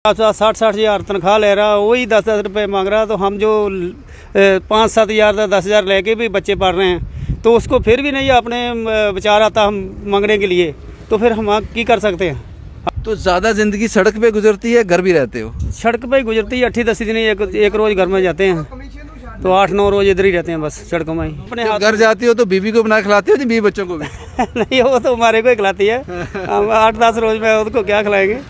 60 हज़ार तनख्वाह ले रहा, वही 10 रुपये मांग रहा। तो हम जो 5-7 हज़ार 10 हज़ार लेके भी बच्चे पढ़ रहे हैं, तो उसको फिर भी नहीं अपने विचार आता हम मांगने के लिए, तो फिर हम की कर सकते हैं। तो ज़्यादा ज़िंदगी सड़क पे गुजरती है, घर भी रहते हो? सड़क पे ही गुजरती है, 8-10 दिन एक रोज़ घर में जाते हैं, तो 8-9 रोज़ इधर ही रहते हैं बस सड़कों में ही। अपने हाथ घर जाती हो तो बीवी को बना खिलाते हो, बीवी बच्चों को भी? नहीं, वो तो हमारे को ही खिलाती है। हम 8-10 रोज़ में उसको क्या खिलाएंगे।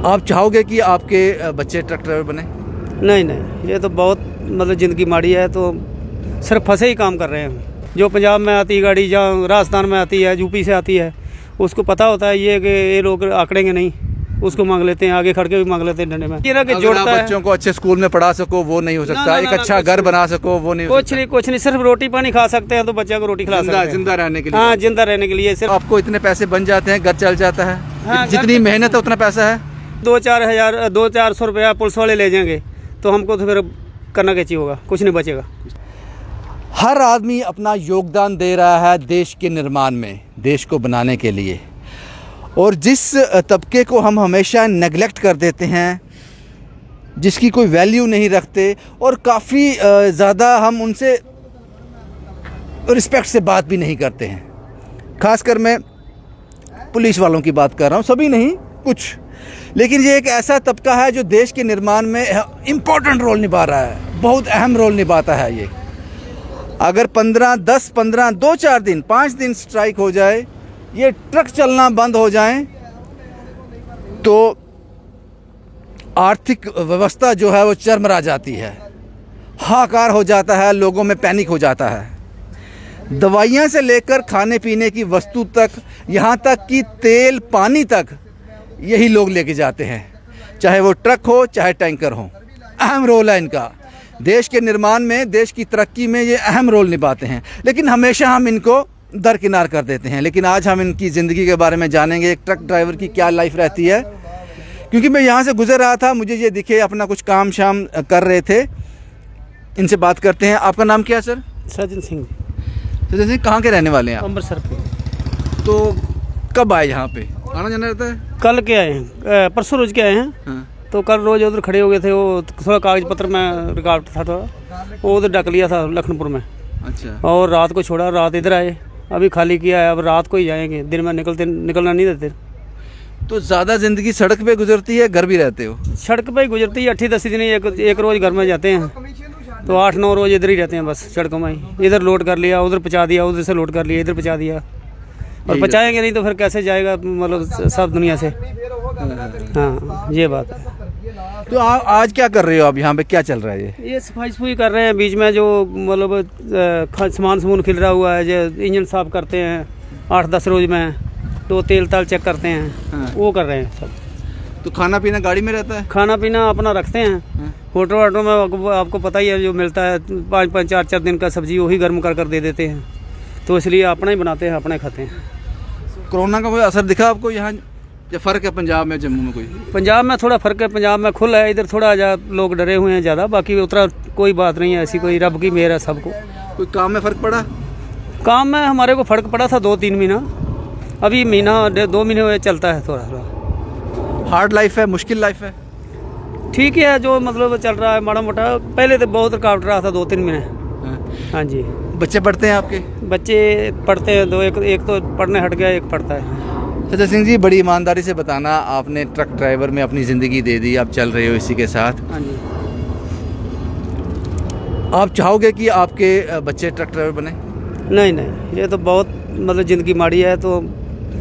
आप चाहोगे कि आपके बच्चे ट्रक ड्राइवर बने? नहीं, ये तो बहुत मतलब ज़िंदगी माड़ी है, तो सिर्फ फंसे ही काम कर रहे हैं। जो पंजाब में आती है गाड़ी, जहाँ राजस्थान में आती है, यूपी से आती है, उसको पता होता है ये कि ये लोग आकड़ेंगे नहीं, उसको मांग लेते हैं, आगे खड़ के भी मांग लेते हैं डंडे में। ये ना कि जोड़ता है, बच्चों को अच्छे स्कूल में पढ़ा सको वो नहीं हो सकता, एक अच्छा घर बना सको वो नहीं, कुछ नहीं, सिर्फ रोटी पानी खा सकते हैं, तो बच्चे को रोटी खिला सकते हैं जिंदा रहने के लिए। हाँ, जिंदा रहने के लिए सिर्फ। आपको इतने पैसे बन जाते हैं, घर चल जाता है? हाँ, जितनी मेहनत है उतना पैसा है। 2-4 रुपया पुलिस वाले ले जाएंगे, तो हमको तो फिर करना क्या चाहिए होगा, कुछ नहीं बचेगा। हर आदमी अपना योगदान दे रहा है देश के निर्माण में, देश को बनाने के लिए, और जिस तबके को हम हमेशा नेगलेक्ट कर देते हैं, जिसकी कोई वैल्यू नहीं रखते, और काफ़ी ज़्यादा हम उनसे रिस्पेक्ट से बात भी नहीं करते हैं। खासकर मैं पुलिस वालों की बात कर रहा हूँ, सभी नहीं, कुछ। लेकिन ये एक ऐसा तबका है जो देश के निर्माण में इम्पोर्टेंट रोल निभा रहा है, बहुत अहम रोल निभाता है। ये अगर 2-4 दिन 5 दिन स्ट्राइक हो जाए, ये ट्रक चलना बंद हो जाए, तो आर्थिक व्यवस्था जो है वो चरमरा जाती है, हाहाकार हो जाता है, लोगों में पैनिक हो जाता है। दवाइयाँ से लेकर खाने पीने की वस्तु तक, यहाँ तक कि तेल पानी तक यही लोग लेके जाते हैं, चाहे वो ट्रक हो चाहे टैंकर हो। अहम रोल है इनका देश के निर्माण में, देश की तरक्की में, ये अहम रोल निभाते हैं। लेकिन हमेशा हम इनको दरकिनार कर देते हैं। लेकिन आज हम इनकी ज़िंदगी के बारे में जानेंगे, एक ट्रक ड्राइवर की क्या लाइफ रहती है। क्योंकि मैं यहाँ से गुजर रहा था, मुझे ये दिखे, अपना कुछ काम शाम कर रहे थे। इनसे बात करते हैं। आपका नाम क्या है सर? सचिन सिंह। सचिन सिंह, कहाँ के रहने वाले हैं आप? अमृतसर के। तो कब आए यहाँ पे? आना जाना रहता है? कल के आए हैं, परसों रोज के आए हैं। हाँ। तो कल रोज उधर खड़े हो गए थे, वो थोड़ा कागज पत्र में रिकॉर्ड था, थोड़ा वो उधर डक लिया था लखनपुर में। अच्छा। और रात को छोड़ा, रात इधर आए, अभी खाली किया है, अब रात को ही जाएंगे, दिन में निकलना नहीं देते। तो ज़्यादा ज़िंदगी सड़क पे गुजरती है, घर भी रहते हो? सड़क पे ही गुजरती है, 8-10 दिन एक रोज़ घर में जाते हैं, तो 8-9 रोज़ इधर ही रहते हैं बस सड़कों में ही। इधर लोड कर लिया, उधर पहुँचा दिया, उधर से लोड कर लिया, इधर पहुँचा दिया, और पहुँचाएंगे नहीं तो फिर कैसे जाएगा मतलब सब दुनिया से। हाँ, ये बात है। तो आज क्या कर रहे हो आप यहाँ पे, क्या चल रहा है? ये सफाई कर रहे हैं, बीच में जो मतलब सामान खिल रहा हुआ है, जो इंजन साफ करते हैं 8-10 रोज में, तो तेल ताल चेक करते हैं। हाँ। वो कर रहे हैं सब। तो खाना पीना गाड़ी में रहता है? खाना पीना अपना रखते हैं। हाँ। होटल वाटों में आपको पता ही है, जो मिलता है 5-5 4-4 दिन का सब्जी, वही गर्म कर दे देते हैं, तो इसलिए अपना ही बनाते हैं, अपना ही खाते हैं। कोरोना का कोई असर दिखा आपको यहाँ, या फ़र्क है पंजाब में जम्मू में? कोई पंजाब में थोड़ा फ़र्क है, पंजाब में खुला है, इधर थोड़ा लोग डरे हुए हैं ज़्यादा, बाकी उतना कोई बात नहीं है ऐसी, कोई रब की मेहर है सबको। कोई काम में फ़र्क पड़ा? काम में हमारे को फ़र्क पड़ा था 2-3 महीना, अभी महीना 2 महीने हुए चलता है थोड़ा। हार्ड लाइफ है, मुश्किल लाइफ है? ठीक है, जो मतलब चल रहा है माड़ा मोटा। पहले तो बहुत रुकावट रहा था 2-3 महीने। हाँ जी। बच्चे पढ़ते हैं आपके? बच्चे पढ़ते हैं, 2 एक तो पढ़ने हट गया, एक पढ़ता है। सचिन सिंह जी, बड़ी ईमानदारी से बताना, आपने ट्रक ड्राइवर में अपनी ज़िंदगी दे दी, आप चल रहे हो इसी के साथ। हाँ जी। आप चाहोगे कि आपके बच्चे ट्रक ड्राइवर बने? नहीं, ये तो बहुत मतलब ज़िंदगी माड़ी है, तो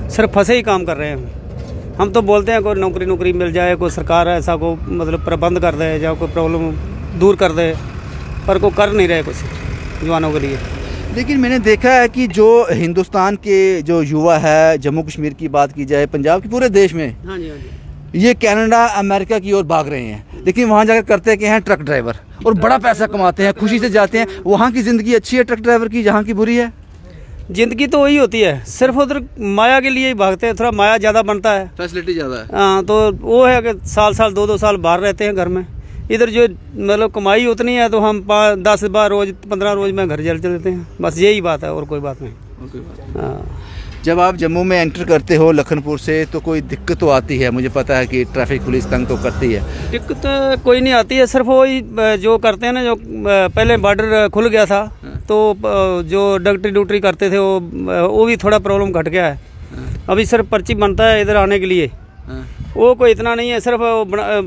सिर्फ फंसे ही काम कर रहे हैं। हम तो बोलते हैं कोई नौकरी मिल जाए, कोई सरकार ऐसा को मतलब प्रबंध कर दे, या कोई प्रॉब्लम दूर कर दे, पर कोई कर नहीं रहे कुछ जवानों के लिए। लेकिन मैंने देखा है कि जो हिंदुस्तान के जो युवा है, जम्मू कश्मीर की बात की जाए, पंजाब की, पूरे देश में, हाँ जी, हाँ जी, ये कनाडा अमेरिका की ओर भाग रहे हैं। लेकिन वहाँ जाकर करते क्या हैं, ट्रक ड्राइवर, और बड़ा पैसा कमाते हैं, खुशी से जाते हैं। वहाँ की ज़िंदगी अच्छी है ट्रक ड्राइवर की, जहाँ की बुरी है? ज़िंदगी तो वही होती है, सिर्फ उधर माया के लिए ही भागते हैं, थोड़ा माया ज़्यादा बनता है, फैसिलिटी ज़्यादा है। हाँ, तो वो है कि साल 2-2 साल बाहर रहते हैं घर में। इधर जो मतलब कमाई उतनी है, तो हम 10-12 रोज 15 रोज में घर चल देते हैं, बस यही बात है, और कोई बात नहीं। हाँ। जब आप जम्मू में एंटर करते हो लखनपुर से तो कोई दिक्कत तो आती है, मुझे पता है कि ट्रैफिक पुलिस तंग तो करती है। दिक्कत कोई नहीं आती है, सिर्फ वही जो करते हैं ना, जो पहले बॉर्डर खुल गया था तो जो डॉक्टरी ड्यूटी करते थे वो भी थोड़ा प्रॉब्लम घट गया है। अभी सिर्फ पर्ची बनता है इधर आने के लिए, वो कोई इतना नहीं है, सिर्फ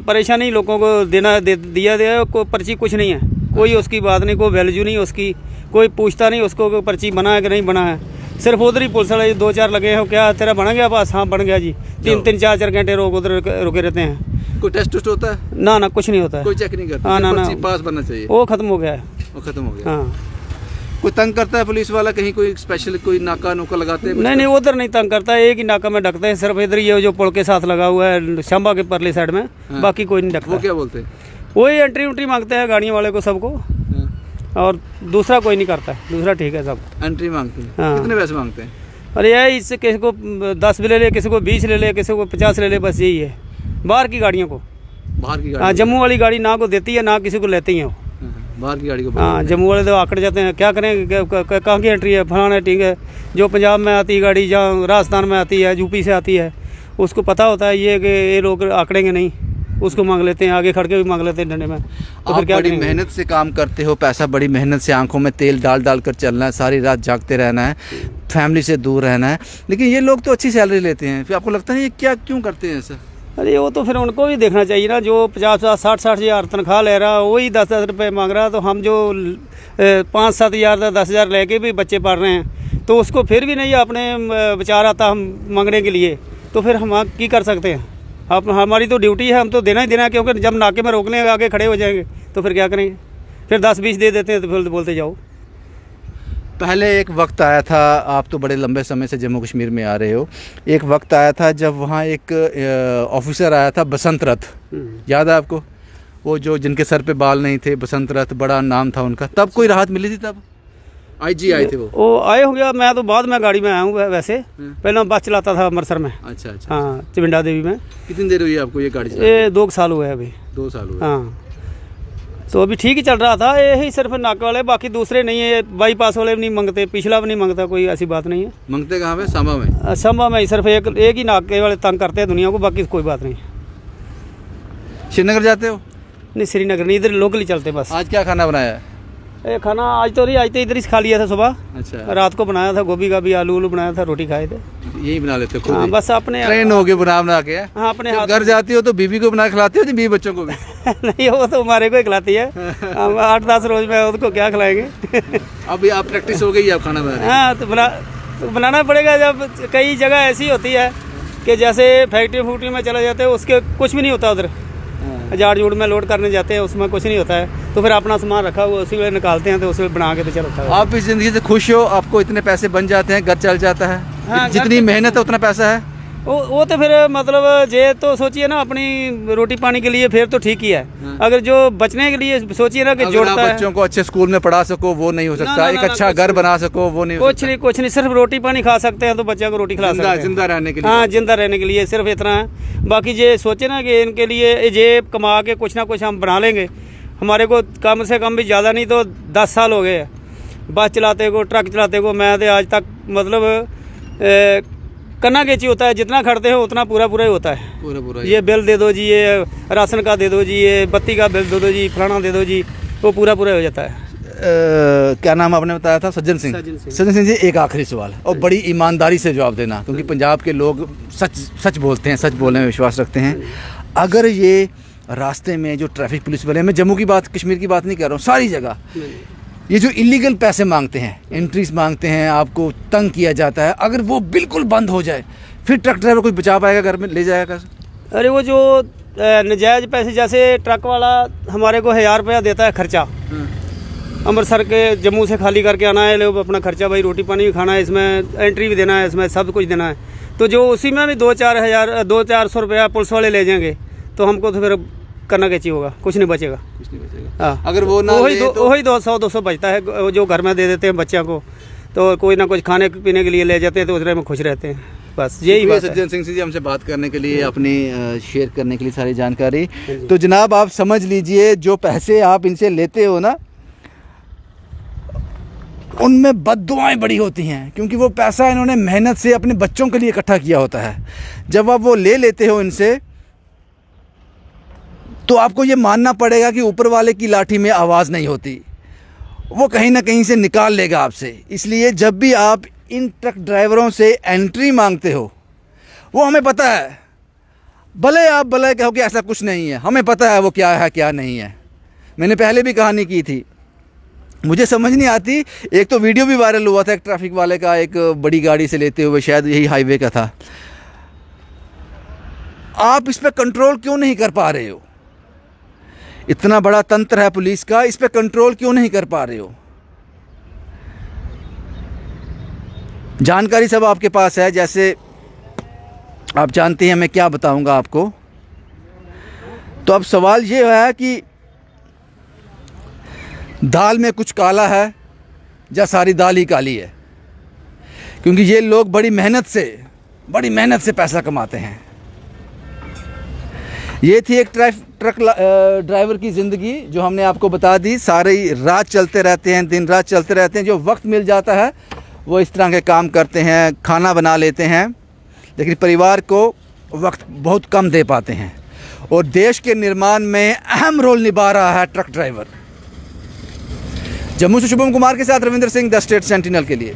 परेशानी लोगों को दिया गया, कोई पर्ची कुछ नहीं है, कोई उसकी बात नहीं, कोई वैल्यू नहीं उसकी, कोई पूछता नहीं उसको कोई पर्ची बना है कि नहीं बना है। सिर्फ उधर ही पुलिस वाले 2-4 लगे हैं, क्या तेरा बना गया पास? हाँ बन गया जी। 3-3 4-4 घंटे उधर रुके रहते हैं। कोई टेस्ट होता है? ना कुछ नहीं होता है, कोई चेक नहीं करता। हाँ ना पास बनना चाहिए, वो खत्म हो गया है। वो खत्म हो गया। हाँ। कोई तंग करता है पुलिस वाला कहीं, कोई स्पेशल कोई नाका नोका लगाते हैं? नहीं उधर नहीं तंग करता है, एक ही नाका में ढकते हैं, सिर्फ इधर ये जो पुल के साथ लगा हुआ है शंबा के परली साइड में। हाँ। बाकी कोई नहीं ढकता। वो क्या बोलते हैं? वही एंट्री उंट्री मांगते हैं गाड़ियों वाले को, सबको। हाँ। और दूसरा कोई नहीं करता, दूसरा ठीक है सब। एंट्री मांगते हैं? हाँ। कितने पैसे मांगते हैं? अरे यही, इससे किसी को 10 भी ले ले, किसी को 20 ले ले, किसी को 50 ले ले, बस यही है। बाहर की गाड़ियों को, बाहर की गाड़ी? हाँ, जम्मू वाली गाड़ी ना को देती है ना किसी को लेती है वो। बाहर की गाड़ी को? हाँ, जम्मू वाले तो आकड़ जाते हैं, क्या करें, कहाँ की एंट्री है, फलाना ठीक है। जो पंजाब में आती है गाड़ी, जहाँ राजस्थान में आती है, यूपी से आती है, उसको पता होता है ये कि ये लोग आकड़ेंगे नहीं, उसको मांग लेते हैं, आगे खड़ के भी मांग लेते हैं डंडे में। तो फिर क्या बड़ी मेहनत से काम करते हो, पैसा बड़ी मेहनत से, आंखों में तेल डाल कर चलना है, सारी रात जागते रहना है, फैमिली से दूर रहना है, लेकिन ये लोग तो अच्छी सैलरी लेते हैं, फिर आपको लगता है ये क्या क्यों करते हैं ऐसा? अरे वो तो फिर उनको भी देखना चाहिए ना, जो 50-60 हज़ार तनख्वाह ले रहा है वही 10-10 रुपये मांग रहा है, तो हम जो 5-7 हज़ार 10 हज़ार लेके भी बच्चे पढ़ रहे हैं, तो उसको फिर भी नहीं अपने विचार आता हम मांगने के लिए, तो फिर हम की कर सकते हैं? आप हमारी तो ड्यूटी है, हम तो देना ही देना है, क्योंकि जब नाके में रोक लेंगे आगे खड़े हो जाएंगे तो फिर क्या करेंगे? फिर 10-20 दे देते हैं तो फिर बोलते जाओ। पहले एक वक्त आया था, आप तो बड़े लंबे समय से जम्मू कश्मीर में आ रहे हो, एक वक्त आया था जब वहाँ एक ऑफिसर आया था बसंत रथ, याद है आपको? वो जो जिनके सर पे बाल नहीं थे, बसंत रथ, बड़ा नाम था उनका। तब कोई राहत मिली थी? तब IG आए थे वो आए हो गया। मैं तो बाद में गाड़ी में आया हूँ, वैसे पहले मैं बस चलाता था अमृतसर में। अच्छा। हाँ, चिबिंडा देवी में। कितनी देर हुई आपको ये गाड़ी? ये 2 साल हुए अभी। 2 साल हुए? हाँ, तो अभी ठीक ही चल रहा था, यही सिर्फ नाके वाले, बाकी दूसरे नहीं है, बाईपास वाले भी नहीं मांगते, पिछला भी नहीं मांगता, कोई ऐसी बात नहीं है। मांगते कहाँ पे? सांबा में? सांबा में ही सिर्फ एक ही नाके वाले तंग करते हैं दुनिया को, बाकी कोई बात नहीं। श्रीनगर जाते हो? नहीं, श्रीनगर नहीं, इधर लोकल ही चलते बस। आज क्या खाना बनाया है? खाना आज तो नहीं, आज तो इधर ही खा लिया था सुबह। अच्छा। रात को बनाया था, गोभी का भी आलू बनाया था, रोटी खाए थे। यही बना लेते हो? हाँ, बस अपने ट्रेन हो गए बना के? हाँ, अपने हाथ। घर जाती हो तो बीवी को बना खिलाती हो, बीवी बच्चों को भी? नहीं, वो तो हमारे को ही खिलाती है। हम 8-10 रोज में उसको क्या खिलाएंगे। अभी आप प्रैक्टिस हो गई, आप खाना बना? हाँ, तो बनाना पड़ेगा। जब कई जगह ऐसी होती है कि जैसे फैक्ट्री में चले जाते हैं, उसके कुछ भी नहीं होता, उधर झाड़ झूड़ में लोड करने जाते हैं, उसमें कुछ नहीं होता है, तो फिर अपना सामान रखा हुआ उसी में निकालते हैं, तो उसी में बना के तो चलता है। आप इस जिंदगी से खुश हो? आपको इतने पैसे बन जाते हैं, घर चल जाता है? हाँ, जितनी मेहनत है उतना पैसा है? वो तो फिर मतलब ये तो सोचिए ना, अपनी रोटी पानी के लिए फिर तो ठीक ही है। हाँ। अगर जो बचने के लिए सोचिए ना कि जोड़ता है, बच्चों को अच्छे स्कूल में पढ़ा सको वो नहीं हो सकता, एक अच्छा घर बना सको वो नहीं, कुछ नहीं, सिर्फ रोटी पानी खा सकते हैं, तो बच्चे को रोटी खिला सकते हैं जिंदा रहने के लिए। हाँ, जिंदा रहने के लिए सिर्फ इतना है। बाकी ये सोचे ना कि इनके लिए ये कमा के कुछ ना कुछ हम बना लेंगे। हमारे को कम से कम भी ज़्यादा नहीं तो 10 साल हो गए बस चलाते को, ट्रक चलाते को। मैं तो आज तक मतलब करना कैची होता है, जितना खड़ते हो उतना पूरा ही होता है। पूरा ये बिल दे दो जी, ये राशन का दे दो जी, ये बत्ती का बिल दे दो जी, फलाना दे दो जी, वो पूरा हो जाता है। क्या नाम आपने बताया था? सज्जन सिंह जी, एक आखिरी सवाल, और बड़ी ईमानदारी से जवाब देना, क्योंकि पंजाब के लोग सच बोलते हैं, सच बोलने में विश्वास रखते हैं। अगर ये रास्ते में जो ट्रैफिक पुलिस वाले, मैं जम्मू की बात, कश्मीर की बात नहीं कर रहा हूँ, सारी जगह ये जो इलीगल पैसे मांगते हैं, एंट्रीज मांगते हैं, आपको तंग किया जाता है, अगर वो बिल्कुल बंद हो जाए, फिर ट्रक ड्राइवर कोई बचा पाएगा, घर में ले जाएगा? अरे वो जो नजायज़ पैसे, जैसे ट्रक वाला हमारे को 1000 रुपया देता है खर्चा, अमृतसर के जम्मू से खाली करके आना है, लोग अपना खर्चा, भाई रोटी पानी भी खाना है, इसमें एंट्री भी देना है, इसमें सब कुछ देना है, तो जो उसी में भी 200-400 रुपया पुलिस वाले ले जाएंगे, तो हमको तो फिर करना क्या चाहिए होगा? कुछ नहीं बचेगा। हाँ, अगर वो ना वही 200-200 बचता है, जो घर में दे देते हैं बच्चों को, तो कोई ना कुछ खाने पीने के लिए ले जाते हैं, तो उसमें खुश रहते हैं। बस यही बात है। सज्जन सिंह जी हमसे बात करने के लिए, अपनी शेयर करने के लिए सारी जानकारी। तो जनाब आप समझ लीजिए, जो पैसे आप इनसे लेते हो ना, उनमें बद्दुआएं बड़ी होती हैं, क्योंकि वो पैसा इन्होंने मेहनत से अपने बच्चों के लिए इकट्ठा किया होता है। जब आप वो ले लेते हो इनसे, तो आपको ये मानना पड़ेगा कि ऊपर वाले की लाठी में आवाज़ नहीं होती, वो कहीं ना कहीं से निकाल लेगा आपसे। इसलिए जब भी आप इन ट्रक ड्राइवरों से एंट्री मांगते हो, वो हमें पता है, भले आप भले कहो कि ऐसा कुछ नहीं है, हमें पता है वो क्या है क्या नहीं है। मैंने पहले भी कहानी की थी, मुझे समझ नहीं आती। एक तो वीडियो भी वायरल हुआ था एक ट्रैफिक वाले का, एक बड़ी गाड़ी से लेते हुए, शायद यही हाईवे का था। आप इस पर कंट्रोल क्यों नहीं कर पा रहे हो? इतना बड़ा तंत्र है पुलिस का, इस पे कंट्रोल क्यों नहीं कर पा रहे हो? जानकारी सब आपके पास है, जैसे आप जानते हैं, मैं क्या बताऊंगा आपको। तो अब सवाल ये है कि दाल में कुछ काला है या सारी दाल ही काली है? क्योंकि ये लोग बड़ी मेहनत से पैसा कमाते हैं। ये थी एक ट्रक ड्राइवर की ज़िंदगी जो हमने आपको बता दी। सारी रात चलते रहते हैं, दिन रात चलते रहते हैं। जो वक्त मिल जाता है वो इस तरह के काम करते हैं, खाना बना लेते हैं, लेकिन परिवार को वक्त बहुत कम दे पाते हैं। और देश के निर्माण में अहम रोल निभा रहा है ट्रक ड्राइवर। जम्मू से शुभम कुमार के साथ Ravindra Singh, the state sentinel के लिए।